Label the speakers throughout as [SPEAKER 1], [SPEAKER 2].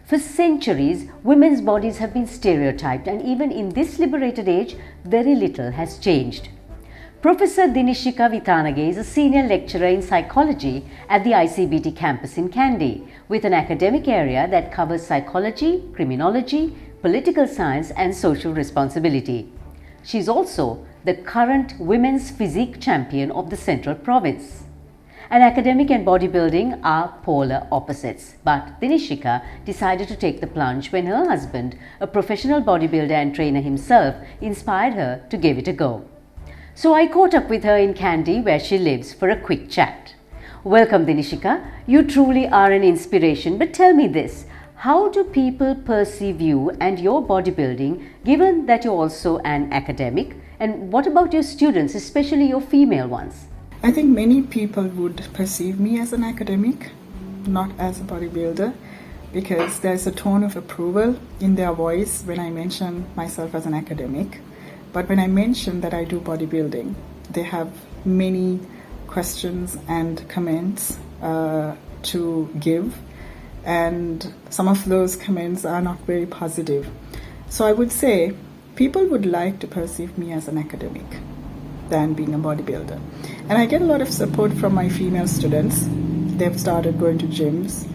[SPEAKER 1] For centuries, women's bodies have been stereotyped, and even in this liberated age, very little has changed. Professor Dinishika Vitanage is a senior lecturer in psychology at the ICBT campus in Kandy, with an academic area that covers psychology, criminology, political science, and social responsibility. She is also the current women's physique champion of the Central Province. And academic and bodybuilding are polar opposites. But Dinishika decided to take the plunge when her husband, a professional bodybuilder and trainer himself, inspired her to give it a go. So I caught up with her in Kandy, where she lives, for a quick chat. Welcome, Dinishika. You truly are an inspiration. But tell me this, how do people perceive you and your bodybuilding, given that you're also an academic? And what about your students, especially your female ones?
[SPEAKER 2] I think many people would perceive me as an academic, not as a bodybuilder, because there's a tone of approval in their voice when I mention myself as an academic. But when I mention that I do bodybuilding, they have many questions and comments to give, and some of those comments are not very positive. So I would say people would like to perceive me as an academic than being a bodybuilder. And I get a lot of support from my female students. They've started going to gyms.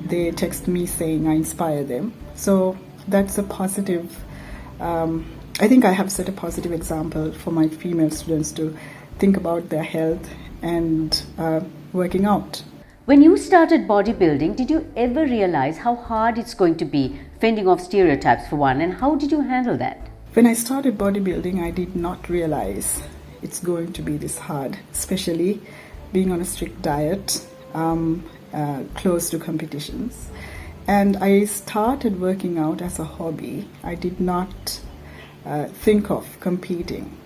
[SPEAKER 2] They text me saying I inspire them. So that's a positive, I think I have set a positive example for my female students to think about their health and working out.
[SPEAKER 1] When you started bodybuilding, did you ever realize how hard it's going to be fending off stereotypes for one, and how did you handle that?
[SPEAKER 2] When I started bodybuilding, I did not realize it's going to be this hard, especially being on a strict diet, close to competitions. And I started working out as a hobby. I did not think of competing.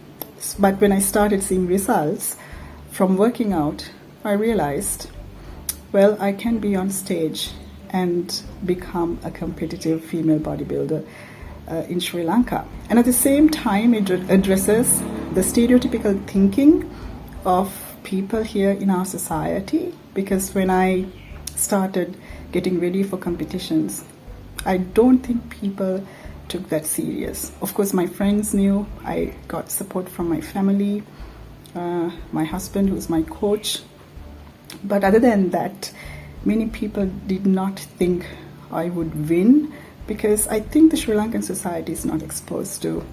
[SPEAKER 2] But when I started seeing results from working out, I realized, well, I can be on stage and become a competitive female bodybuilder in Sri Lanka. And at the same time, it addresses the stereotypical thinking of people here in our society, because when I started getting ready for competitions, I don't think people took that serious. Of course, my friends knew. I got support from my family, my husband, who's my coach. But other than that, many people did not think I would win, because I think the Sri Lankan society is not exposed to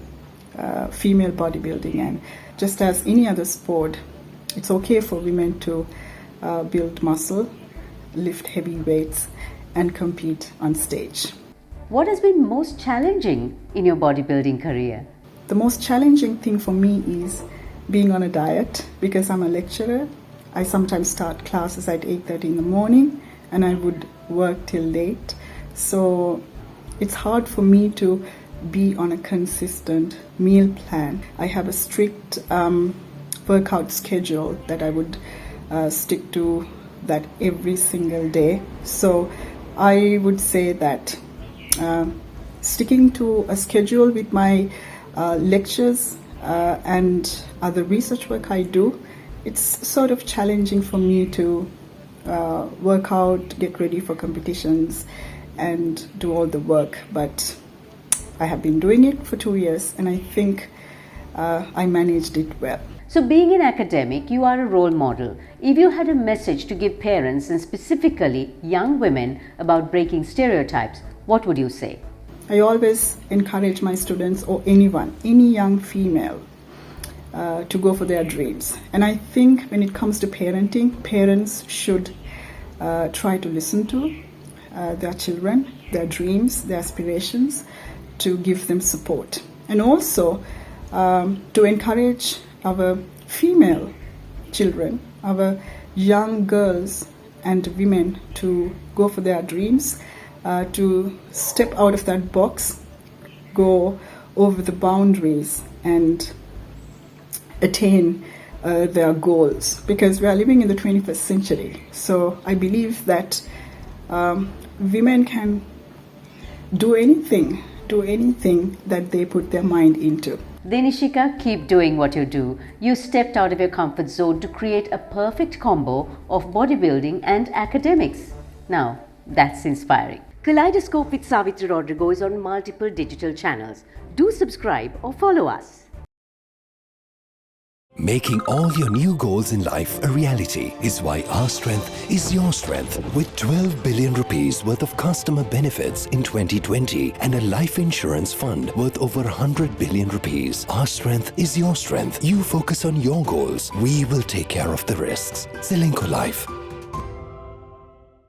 [SPEAKER 2] female bodybuilding, and just as any other sport, it's okay for women to build muscle, lift heavy weights, and compete on stage.
[SPEAKER 1] What has been most challenging in your bodybuilding career?
[SPEAKER 2] The most challenging thing for me is being on a diet, because I'm a lecturer. I sometimes start classes at 8:30 in the morning and I would work till late. So it's hard for me to be on a consistent meal plan. I have a strict workout schedule that I would stick to that every single day. So I would say that sticking to a schedule with my lectures and other research work I do, it's sort of challenging for me to work out, get ready for competitions, and do all the work. But I have been doing it for 2 years, and I think I managed it well.
[SPEAKER 1] So being an academic, you are a role model. If you had a message to give parents, and specifically young women, about breaking stereotypes, what would you say?
[SPEAKER 2] I always encourage my students, or anyone, any young female, to go for their dreams. And I think when it comes to parenting, parents should try to listen to their children, their dreams, their aspirations, to give them support. And also to encourage our female children, our young girls and women, to go for their dreams, to step out of that box, go over the boundaries and attain their goals, because we are living in the 21st century. So I believe that women can do anything that they put their mind into.
[SPEAKER 1] Dinishika, keep doing what you do. You stepped out of your comfort zone to create a perfect combo of bodybuilding and academics. Now, that's inspiring. Kaleidoscope with Savitri Rodrigo is on multiple digital channels. Do subscribe or follow us.
[SPEAKER 3] Making all your new goals in life a reality is why our strength is your strength. With 12 billion rupees worth of customer benefits in 2020 and a life insurance fund worth over 100 billion rupees, our strength is your strength. You focus on your goals. We will take care of the risks. Zelenko Life.